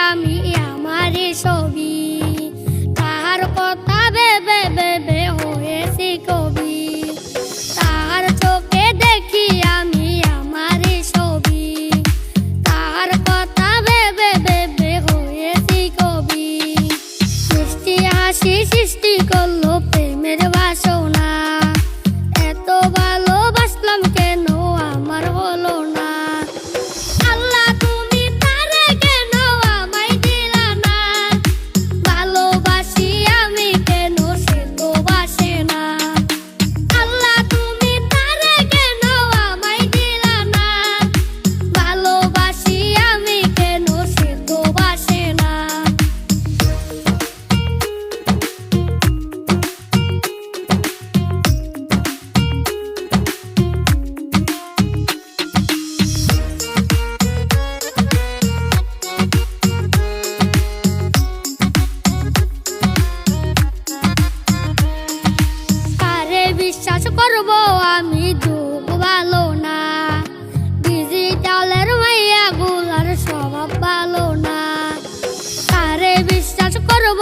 আমি আমারই ছবি, তার কথা ভেবে ভেবে হয়েছি কবি। তার চোখে দেখি আমি আমারই ছবি, তার কথা ভেবে ভেবে হয়েছি কবি। মিষ্টি হাসি সৃষ্টি করলো প্রেমের বাসনা, এত ভালোবাসলাম কেন আমার হলো না। আল্লাহ তুমি তারে কেন আমায় দিলা না, ভালোবাসি আমি কেন সে তো বাসে না। আল্লাহ তুমি তারে কেন আমায় দিলা না, ভালোবাসি আমি কেন সে তো বাসে না। কারে বিশ্বাস করব আমি, যুগ ভালো না, ডিজিটালের মাইয়া গুলার স্বভাব ভালো না। কারে বিশ্বাস করব